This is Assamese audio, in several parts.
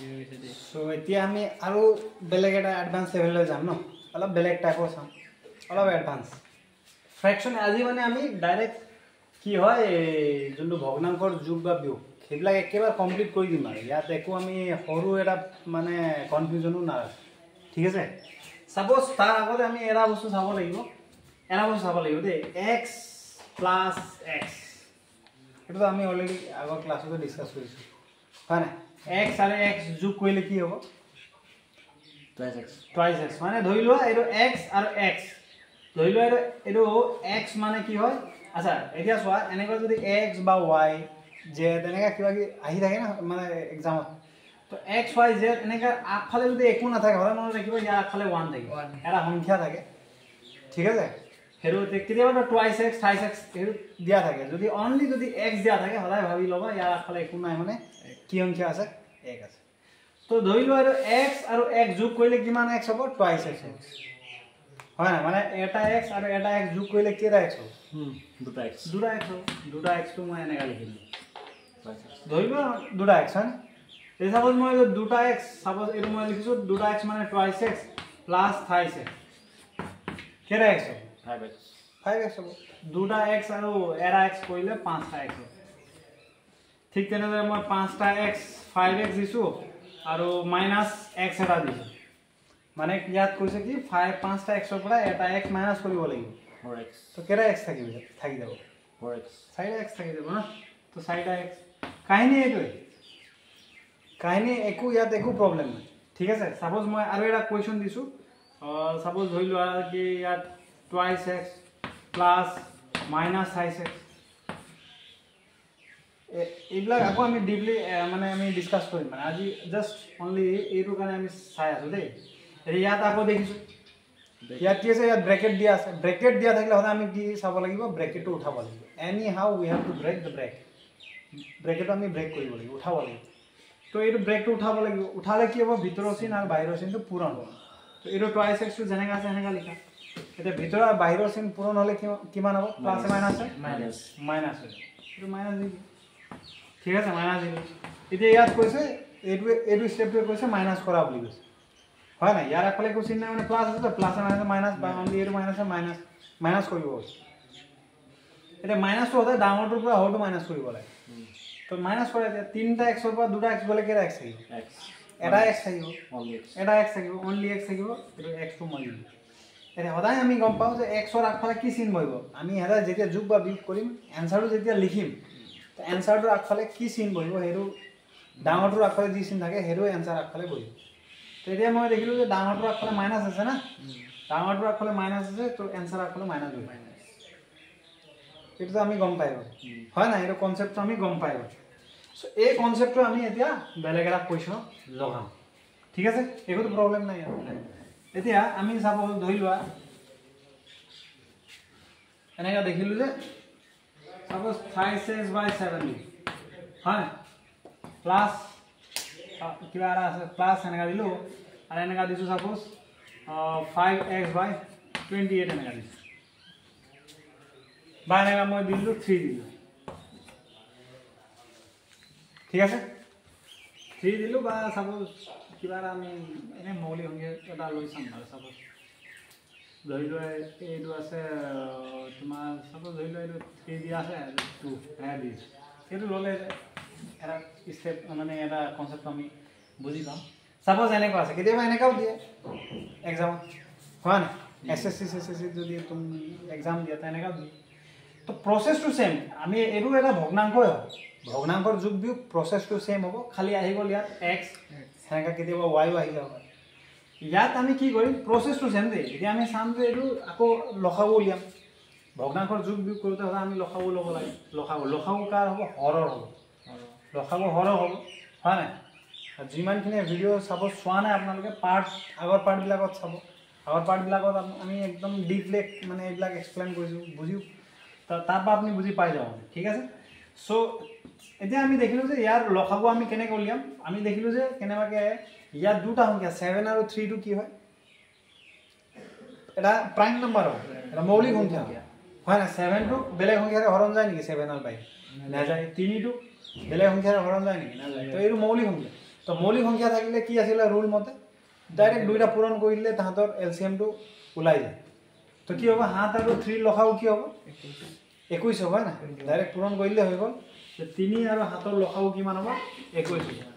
সো এতিয়া আমি আৰু বেলেগ এটা এডভান্স লেভেললৈ যাম ন অলপ বেলেগ টাইপৰ চাম অলপ এডভান্স ফ্ৰেকশন আজি মানে আমি ডাইৰেক্ট কি হয় যোনটো ভগ্নাংকৰ যোগ বা বিয়োগ সেইবিলাক একেবাৰে কমপ্লিট কৰি দিম আৰু ইয়াত একো আমি সৰু এটা মানে কনফিউজনো নাৰাখোঁ ঠিক আছে সাপোজ তাৰ আগতে আমি এটা বস্তু চাব লাগিব দেই x প্লাছ x এটো আমি অলৰেডি আগৰ ক্লাছতে ডিসকাস কৰিছো হয় না x আৰু x যোগ কৰিলে কি হ'ব twice x মানে ধৰি লোৱা এটো x আৰু x ধৰি লোৱা এটো x মানে কি হয় আচ্ছা এতিয়া চোৱা এনেকৈ যদি x বা y যে তেনেকা কিবা কি আহি থাকে না মানে এক্সামত তো x y z এনেকা আগফালে যদি একো না থাকে হয় মনত ৰাখিব ইয়াৰ আগফালে 1 থাকে এটা সংখ্যা থাকে ঠিক আছে হেৰু কেতিয়াবা twice x thrice x হেৰু দিয়া থাকে যদি অনলি যদি x দিয়া থাকে হলাই ভাবি লবা ইয়াৰ আগফালে একো নাই মানে কি সংখ্যা আছে x আছে তো ধৰি লোৱা আৰু x আৰু x যোগ কৰিলে কিমান x হ'ব twice x হয় না মানে এটা x আৰু এটা x যোগ কৰিলে কেটা x হ'ব দুটা x তো মই এনেকা লিখিম ধৰি লোৱা দুটা x হয় এই সাপোজ মই দুটা x সাপোজ এটো মই লিখিছো দুটা x মানে twice x plus thrice x কেটা x হ'ব 5x হ'ব দুটা x আৰু এটা x কৰিলে 5টা x হ'ব ঠিক তেনেদৰে মই 5টা x 5x দিছো আৰু মাইনাস x এটা দিছো মানে ইয়াত কৈছে কি 5টা x ৰ পৰা এটা x মাইনাস কৰিব লাগিব 4x তো কেটা x থাকি যাব 4x 4x থাকি যাব না তো 4x কাহিনী এইটোই কাহিনী একো ইয়াত একো প্ৰবলেম নাই ঠিক আছে সাপোজ মই আৰু এটা কোৱেশ্চন দিছো সাপোজ ধৰি লোৱা কি ইয়াত twice x plus minus thrice x এইবিলাক আকৌ আমি ডিপলি মানে আমি ডিসকাস কৰিম মানে আজি জাস্ট অনলি এইটো কাৰণে আমি চাই আছো দেই ইয়াত আকৌ দেখিছো ইয়াত কি আছে ইয়াত ব্ৰেকেট দিয়া আছে ব্ৰেকেট দিয়া থাকিলে হলে আমি কি চাব লাগিব ব্ৰেকেটটো উঠাব লাগিব anyhow we have to break the break ব্ৰেকেটটো আমি ব্ৰেক কৰিব লাগিব উঠাব লাগিব তো এইটো ব্ৰেকটো উঠাব লাগিব উঠালে কি হ'ব ভিতৰৰ চিন আৰু বাহিৰৰ চিনটো পূৰণ হ'ব তো এইটো twice x টো যেনেকা আছে এনেকা লিখা এটা ভিতৰৰ আৰু বাহিৰৰ চিন পূৰণ হলে কিমান হ'ব প্লাস মাইনাস মাইনাস এইটো মাইনাস দি ঠিক আছে মাইনাস দি এতিয়া ইয়াত কৈছে এইটো স্টেপটো কৈছে মাইনাস কৰা বুলি কৈছে হয় না ইয়াৰ আগফালে একো চিন নাই মানে প্লাস আছে তো প্লাস মাইনাস মাইনাস বা অনলি এইটো মাইনাস মাইনাস কৰিব এটা মাইনাসটো হতে ডাঙৰটোৰ পৰা হৰটো মাইনাস কৰিব লাগে তো মাইনাস কৰে তিনটা x ৰ পৰা দুটা x গলে কেটা x থাকিব এটা x থাকিব এটা x থাকিব অনলি x থাকিব এটো x টো মই দিম এটা হদাই আমি গম পাও যে x ৰ আগফালে কি চিন বহিব আমি হেদা যেতিয়া যোগ বা বিয়োগ কৰিম এনসাৰটো যেতিয়া লিখিম তো এনসাৰটোৰ আগফালে কি চিন বহিব হেৰু ডাঙৰটোৰ আগফালে যি চিন থাকে হেৰু এনসাৰ আগফালে বহিব তো এতিয়া মই দেখিলো যে ডাঙৰটোৰ আগফালে মাইনাস আছে না ডাঙৰটোৰ আগফালে মাইনাস আছে তো এনসাৰ আগফালে মাইনাস বহিব এটা আমি গম পাইব হয় না এটা কনসেপ্টটো আমি গম পাইব সো এই কনসেপ্টটো আমি এতিয়া বেলেগ এটা কোৱেশ্চন লগাম ঠিক আছে একো প্ৰবলেম নাই এতিয়া আমি চাব ধৰি লোৱা এনেকা দেখিলো যে সাপোজ 5x/7 হয় প্লাস কিবা আছে প্লাস এনেকা দিলো আৰু এনেকা দিছো সাপোজ 5x/28 এনেকা দিছো বা এনেকা মই দিলো 3 দিলো ঠিক আছে 3 দিলো বা সাপোজ কিবা আমি এনে মৌলিক সংখ্যা এটা লৈ চাম আৰু সাপোজ ধৰি লোৱা এইটো আছে তোমাৰ সাপোজ ধৰি লোৱা এইটো 3 দিয়া আছে 2 হ্যাঁ দিছ এইটো ললে এটা স্টেপ মানে এটা কনসেপ্ট আমি বুজি পাম সাপোজ এনেকা আছে কেতিয়াবা এনেকাও দিয়ে এক্সাম হয় না এসএসসি যদি তুমি এক্সাম দিয়া তেনেকা দিয়ে তো প্ৰসেসটো সেম আমি এটো এটা ভগ্নাংকৰ যোগ বিয়োগ প্ৰসেসটো সেম হ'ব খালি আহি গল ইয়াত x হেনেকা কেতিয়াবা y আহি যাব ইয়াত আমি কি কৰিম প্ৰসেসটো সেম দেই এতিয়া আমি চাম যে এটো আকৌ লখাও উলিয়াম ভগ্নাংকৰ যোগ বিয়োগ কৰোতে হলে আমি লখাও লব লাগে লখাও কাৰ হ'ব হৰৰ হ'ব লখাও হৰৰ হ'ব হয় না যিমানখিনি ভিডিও চাব চোৱা নাই আপোনালোকে আগৰ পাৰ্ট বিলাকত চাব আগৰ পাৰ্ট বিলাকত আমি একদম ডিপলি মানে এইবিলাক এক্সপ্লেইন কৰিছো বুজিও তাৰ পৰা আপুনি বুজি পাই যাব ঠিক আছে সো এতিয়া আমি দেখিলো যে ইয়াৰ লখাও আমি কেনেকৈ উলিয়াম আমি দেখিলো যে কেনেবাকে ইয়াত দুটা সংখ্যা 7 আৰু 3 টো কি হয় এটা প্ৰাইম নাম্বাৰ হয় এটা মৌলিক সংখ্যা হয় না 7 টো বেলেগ সংখ্যাৰে হৰণ যায় নেকি 7 আৰু 22 না যায় 3 টো বেলেগ সংখ্যাৰে হৰণ যায় নেকি না যায় তো এইটো মৌলিক সংখ্যা তো তো মৌলিক সংখ্যা থাকিলে কি আছিল ৰুল মতে ডাইৰেক্ট দুইটা পূৰণ কৰি দিলে তাহাঁতৰ এলচিএমটো ওলাই যায় তো কি হ'ব 7 আৰু 3 লখাও কি হ'ব 21 হ'ব না ডাইৰেক্ট পূৰণ কৰি দিলে হৈ গ'ল 3 আৰু 7 ৰ লখাও কিমান হ'ব 21 হ'ব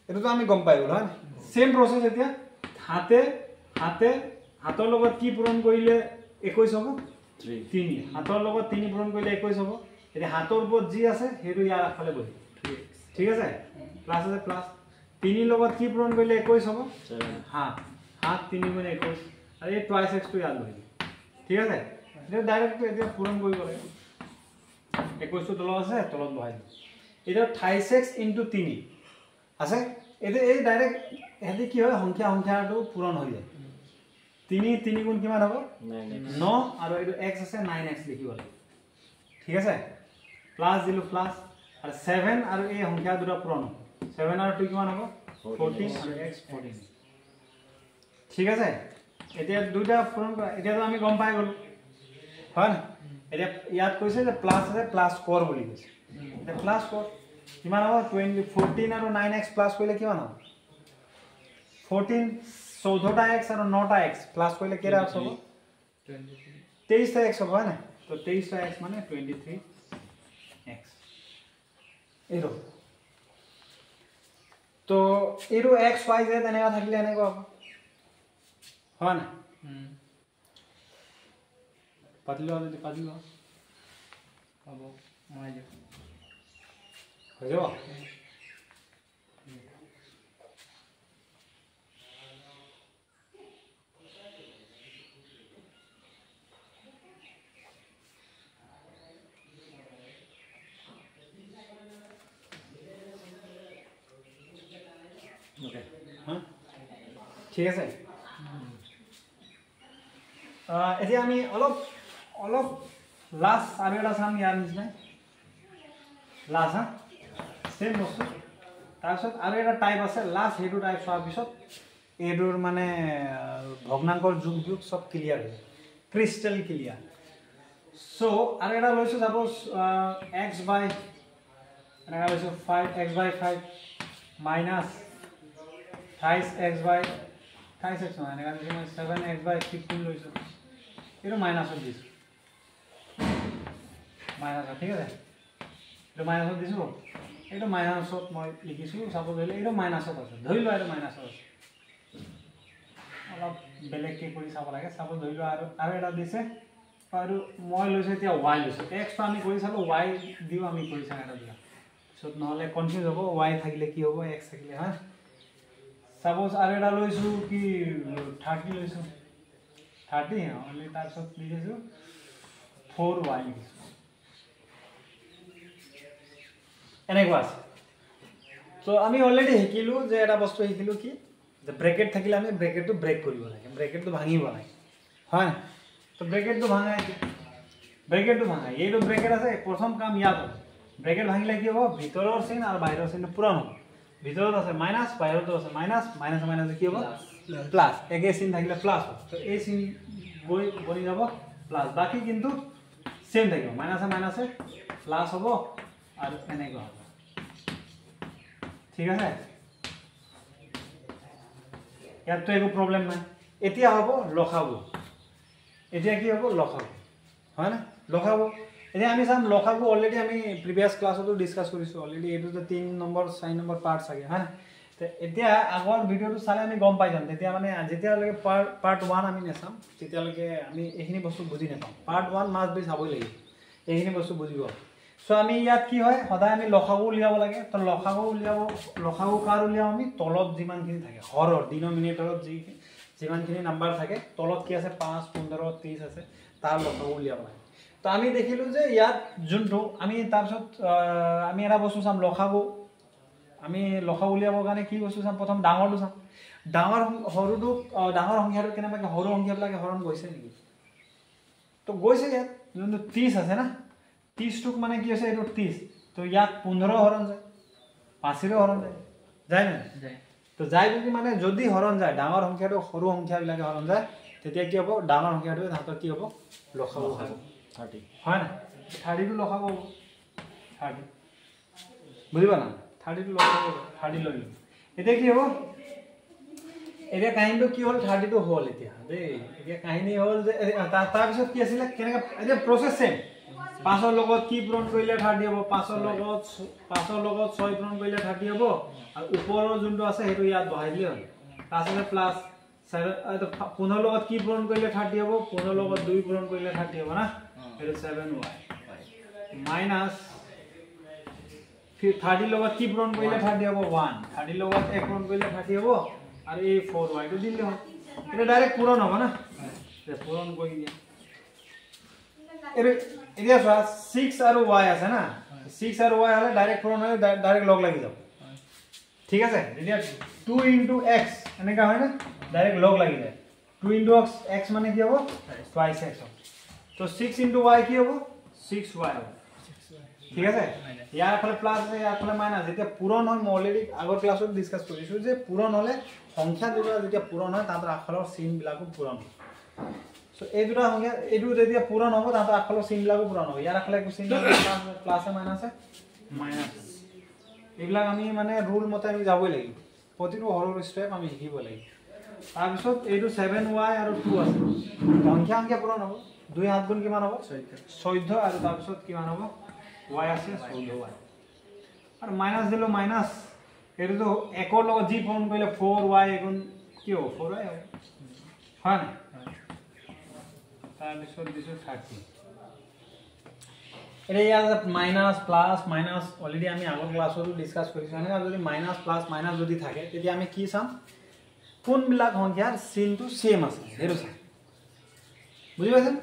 এটো তো আমি গম পাই গ'ল হয় সেম প্ৰসেস এতিয়া হাতৰ লগত কি পূৰণ কৰিলে 21 হ'ব 3 হাতৰ লগত 3 পূৰণ কৰিলে 21 হ'ব এতিয়া হাতৰ ওপৰত যি আছে হেতু ইয়াৰ আগফালে বহি ঠিক আছে প্লাস আছে প্লাস 3 লগত কি পূৰণ কৰিলে 21 হ'ব 7 3 গুণ 21 আৰু এই টুৱাইস x টো ইয়াত বহি ঠিক আছে এটা ডাইৰেক্ট এতিয়া পূৰণ কৰিব লাগে 21 টো তলত আছে তলত বহাই এটা 28x * 3 আছে এতে এই ডাইৰেক্ট হেদি কি হয় সংখ্যাটো পূৰণ হৈ যায় 3 গুণ কিমান হ'ব 9 আৰু এটো x আছে 9x লিখিব লাগে ঠিক আছে প্লাস দিলু প্লাস আৰু 7 আৰু এই সংখ্যা দুটা পূৰণ 7 আৰু 2 কিমান হ'ব 14 আৰু x 14 ঠিক আছে এতিয়া দুটা পূৰণ কৰা এতিয়াতো আমি গম পাই গ'লো হয় না এতিয়া ইয়াত কৈছে যে প্লাস আছে প্লাস কৰ বুলি কৈছে এতিয়া প্লাস কৰ কিমান হ'ব 14 আৰু 9x প্লাস কৰিলে কিমান হ'ব 14 14টা x আৰু 9টা x প্লাস কৰিলে কেৰা হ'ব 23টা x হ'ব না তো 23টা x মানে 23x এৰো তো এৰো x y z এনেকা থাকিলে এনেকা হ'ব হয় না পাতিলো যদি পাতিলো হ'ব মই যাব হৈ যাব ওকে হ্যাঁ ঠিক আছে এতিয়া আমি অলপ লাস্ট আৰু এটা চাম ইয়াৰ নিচিনা লাস্ট হা সেম বস্তু তাৰপিছত আৰু এটা টাইপ আছে লাস্ট হেতু টাইপ চোৱাৰ পিছত এডুৰ মানে ভগ্নাংকৰ যোগ সব ক্লিয়াৰ হৈ ক্ৰিস্টাল ক্লিয়াৰ সো আৰু এটা লৈছো সাপোজ x বাই এনেকা লৈছো 5x বাই 5 মাইনাস 28x বাই 28x নহয় এনেকা লৈছো 7x বাই 15 লৈছো এটো মাইনাসত দিছো মাইনাস ঠিক আছে এটো মাইনাসত দিছো এটো মাইনাসত মই লিখিছো সাপোজ হলে এটো মাইনাসত আছে ধৰি লোৱা এটো মাইনাসত আছে অলপ বেলেগ কি কৰি চাব লাগে সাপোজ ধৰি লোৱা আৰু এটা দিছে আৰু মই লৈছো এতিয়া y লৈছো x তো আমি কৰি চালো y দিও আমি কৰি চাম এটা দিয়া সো নহলে কনফিউজ হ'ব y থাকিলে কি হ'ব x থাকিলে হা সাপোজ আৰু এটা লৈছো কি 30 লৈছো 30 only তাৰছত লিখিছো 4y লিখিছো এনেকুৱা আছে তো আমি অলৰেডি শিকিলো যে এটা বস্তু শিকিলো কি যে ব্ৰেকেট থাকিলে আমি ব্ৰেকেটটো ব্ৰেক কৰিব লাগে ব্ৰেকেটটো ভাঙিব লাগে হয় তো ব্ৰেকেটটো ভাঙাই এইটো ব্ৰেকেট আছে প্ৰথম কাম ইয়াত হ'ব ব্ৰেকেট ভাঙিলে কি হ'ব ভিতৰৰ চিন আৰু বাহিৰৰ চিন পূৰণ হ'ব ভিতৰত আছে মাইনাস বাহিৰতো আছে মাইনাস মাইনাস মাইনাস কি হ'ব প্লাস একে চিন থাকিলে প্লাস হ'ব তো এই চিন গৈ বনি যাব প্লাস বাকি কিন্তু সেম থাকিব মাইনাসে মাইনাসে প্লাস হ'ব আৰু এনেকুৱা হ'ব ঠিক আছে ইয়াত তো একো প্ৰবলেম নাই এতিয়া হ'ব লখাগু এতিয়া কি হ'ব লখাগু হয় না লখাগু এতিয়া আমি চাম লখাগু অলৰেডি আমি প্ৰিভিয়াস ক্লাছতো ডিসকাস কৰিছো অলৰেডি এটো যে 3 নম্বৰ 4 নম্বৰ পাৰ্ট আছে হয় না তে এতিয়া আগৰ ভিডিওটো চালে আমি গম পাই যাম তেতিয়া মানে যেতিয়ালৈকে পাৰ্ট 1 আমি নেচাম তেতিয়ালৈকে আমি এইখিনি বস্তু বুজি নাপাম পাৰ্ট 1 মাছ বি চাবই লাগিব এইখিনি বস্তু বুজিব সো আমি ইয়াত কি হয় সদায় আমি লখাগু উলিয়াব লাগে তো লখাগু কাৰ উলিয়াও আমি তলত যিমানখিনি থাকে হৰৰ ডিনোমিনেটৰত যিমানখিনি নাম্বাৰ থাকে তলত কি আছে 5 15 30 আছে তাৰ লখাগু উলিয়াব লাগে তো আমি দেখিলো যে ইয়াত যোনটো আমি তাৰছত আমি এটা বস্তু চাম লখাগু আমি লখাগু উলিয়াবৰ কাৰণে কি বস্তু চাম প্ৰথম ডাঙৰটো চাম ডাঙৰ হৰুটো ডাঙৰ সংখ্যাটো কেনেবাকে হৰু সংখ্যাবিলাকে হৰণ গৈছে নেকি তো গৈছে ইয়াত যোনটো 30 আছে না 30 টুক মানে কি আছে এটো 30 তো ইয়াত 15 হৰণ যায় 5 ৰ হৰণ যায় না যায় তো যায় কি মানে যদি হৰণ যায় ডাঙৰ সংখ্যাটো হৰু সংখ্যাবিলাকে হৰণ যায় তেতিয়া কি হ'ব ডাঙৰ সংখ্যাটো হাতৰ কি হ'ব লখাগু হ'ব 30 হয় না 30 টো লখাগু 30 বুজিবা না 30 লগ 30 লৈ লম এতিয়া কি হ'ব এতিয়া কাহিনীটো কি হ'ল 32 হ'ল এতিয়া দেই এতিয়া কাহিনী হ'ল যে তাৰ পিছত কি আছিল কেনেকা এতিয়া প্ৰসেস সেম 5 ৰ লগত কি পূৰণ কৰিলে 30 হ'ব 5 ৰ লগত 6 পূৰণ কৰিলে 30 হ'ব আৰু ওপৰৰ যোনটো আছে হেতু ইয়াত বহাই দিলে হ'ল তাৰপিছত প্লাস 15 লগত কি পূৰণ কৰিলে 30 হ'ব 15 লগত 2 পূৰণ কৰিলে 30 হ'ব না হেতু 7y মাইনাস 30 লগত কি পূৰণ কৰিলে 30 হ'ব 1 30 লগত 1 পূৰণ কৰিলে 30 হ'ব আৰু এই 4y টো দিলে হ'ল এটা ডাইৰেক্ট পূৰণ হ'ব না এটা পূৰণ কৰি দিয়া এৰিয়া 6 আৰু y আছে না 6 আৰু y হলে ডাইৰেক্ট পূৰণ হলে ডাইৰেক্ট লগ লাগি যাব ঠিক আছে যেতিয়া 2 * x এনেকা হয় না ডাইৰেক্ট লগ লাগি যায় 2 * x মানে কি হ'ব twice x হ'ব তো 6 * y কি হ'ব 6y হ'ব ঠিক আছে ইয়াৰ ফলে প্লাস আছে ইয়াৰ ফলে মাইনাস যেতিয়া পূৰণ হয় মই অলৰেডি আগৰ ক্লাছত ডিসকাস কৰিছো যে পূৰণ হলে সংখ্যা দুটা যেতিয়া পূৰণ হয় তাতৰ আখৰৰ চিন বিলাকো পূৰণ হয় সো এই দুটা সংখ্যা এটো যেতিয়া পূৰণ হ'ব তাতৰ আখৰৰ চিন বিলাকো পূৰণ হ'ব ইয়াৰ আখলে একো চিন প্লাস মাইনাস এইবিলাক আমি মানে ৰুল মতে আমি যাবই লাগিব প্ৰতিটো হৰৰ স্টেপ আমি শিকিব লাগিব তাৰ পিছত এইটো 7y আৰু 2 আছে সংখ্যা পূৰণ হ'ব 2 7 গুণ কিমান হ'ব 14 আৰু তাৰ পিছত কিমান হ'ব y আছে 14y আৰু মাইনাস দিলো মাইনাস এটো তো 1 ৰ লগত জি পূৰণ কৰিলে 4y গুণ কি হ'ব 4y হ'ব হয় না তাৰ পিছত দিছো 30 এৰে ইয়াৰ মাইনাস প্লাস মাইনাস অলৰেডি আমি আগৰ ক্লাছতো ডিসকাস কৰিছো না যদি মাইনাস প্লাস মাইনাস যদি থাকে তেতিয়া আমি কি চাম কোন বিলাক সংখ্যাৰ চিনটো সেম আছে হেৰু চাম বুজি পাইছেন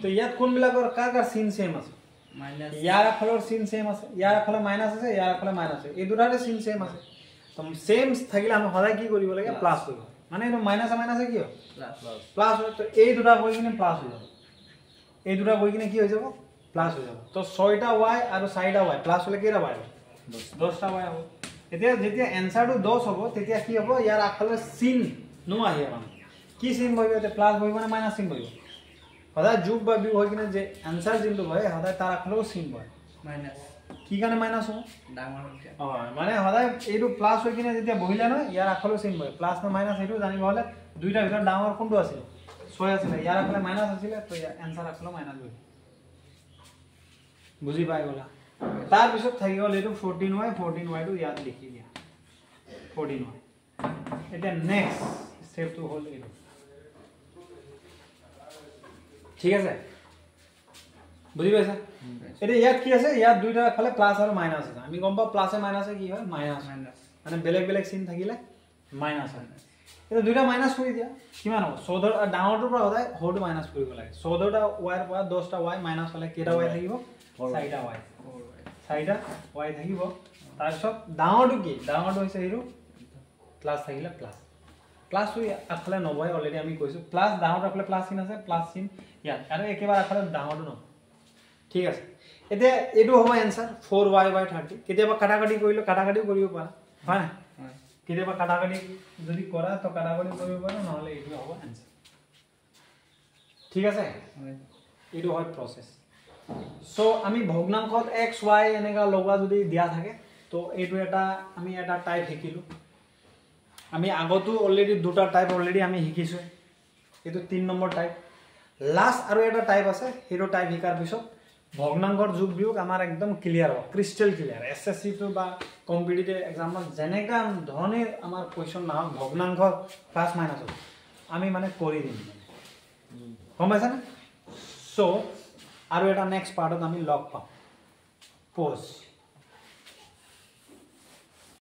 তো ইয়াত কোন বিলাকৰ কাৰ চিন সেম আছে মাইনাস ইয়াৰ আখৰৰ চিন সেম আছে ইয়াৰ আখলে মাইনাস আছে ইয়াৰ আখলে মাইনাস আছে এই দুটাৰে চিন সেম আছে তো সেম থাকিলে আমি সদায় কি কৰিব লাগে প্লাস কৰিব মানে এটো মাইনাস মাইনাস কি হয় প্লাস হয় তো এই দুটা গৈ কিনে প্লাস হৈ যাব এই দুটা গৈ কিনে কি হৈ যাব প্লাস হৈ যাব তো 6টা y আৰু 4টা y প্লাস হলে কেটা y 10টা y হ'ব এতিয়া যেতিয়া এনসাৰটো 10 হ'ব তেতিয়া কি হ'ব ইয়াৰ আখলে চিন নো আহে মানে কি চিন বহিব তে প্লাস বহিব না মাইনাস চিন বহিব সদায় যোগ বা বিয়োগ হৈ কিনে যে আনসার যোনটো হয় সদায় তাৰ আখলেও চিন বহে মাইনাস কি কাৰণে মাইনাস হ'ব ডাঙৰ সংখ্যা মানে সদায় এইটো প্লাস হৈ কিনে যেতিয়া বহিলে ন ইয়াৰ আখলেও চিন বহে প্লাস না মাইনাস এইটো জানিব হলে দুইটা ভিতৰত ডাঙৰ কোনটো আছিল 6 আছিল ইয়াৰ আখলে মাইনাস আছিল তো ইয়াৰ আনসাৰ আখলেও মাইনাস বহে বুজি পাই গলা তাৰ পিছত থাকি গল এইটো 14y টো ইয়াত লিখি দিয়া 14y এটা নেক্সট স্টেপ টো হল এইটো ঠিক আছে বুজি পাইছা এটা ইয়াত কি আছে ইয়াত দুইটা ফালে প্লাস আৰু মাইনাস আছে আমি গম পা প্লাস আৰু মাইনাসে কি হয় মাইনাস মানে বেলেগ বেলেগ চিন থাকিলে মাইনাস হয় এটা দুইটা মাইনাস কৰি দিয়া কিমান হ'ব 14 ডাঙৰটোৰ পৰা হদাই হৰটো মাইনাস কৰিব লাগে 14টা y ৰ পৰা 10টা y মাইনাস হলে কেটা y থাকিব 4টা y 4টা y থাকিব তাৰ পিছত ডাঙৰটো কি ডাঙৰটো হৈছে হিৰো প্লাস থাকিলে প্লাস প্লাস হৈ আখলে নবয় অলৰেডি আমি কৈছো প্লাস ডাঙৰ আখলে প্লাস চিন আছে প্লাস চিন ইয়াত আৰু একেবাৰে আখলে ডাঙৰটো ন ঠিক আছে এতিয়া এটো হ'ব आंसर 4y/30 কেতিয়াবা কাটাকাটি কৰিলো কাটাকাটিও কৰিব পাৰা হয় কেতিয়াবা কাটাকাটি যদি কৰা তো কাটাকাটি কৰিব পাৰা নহলে এটো হ'ব आंसर ঠিক আছে এটো হয় প্ৰসেস সো আমি ভগ্নাংশত x y এনেকা লগা যদি দিয়া থাকে তো এটো এটা আমি এটা টাইপ শিকিলো আমি আগতো অলৰেডি দুটা টাইপ অলৰেডি আমি শিকিছো এটো 3 নম্বৰ টাইপ লাস্ট আৰু এটা টাইপ আছে হিৰো টাইপ শিকাৰ পিছত ভগ্নাংশৰ যোগ বিয়োগ আমাৰ একদম ক্লিয়াৰ হ'ব ক্ৰিস্টাল ক্লিয়াৰ এসএসসি তো বা কম্পিটিটিভ এক্সামত জেনেকা ধৰণে আমাৰ কোৱেশ্চন না ভগ্নাংশ প্লাস মাইনাস আমি মানে কৰি দিম গম পাইছা না সো আৰু এটা নেক্সট পাৰ্টত আমি লগ পাম পজ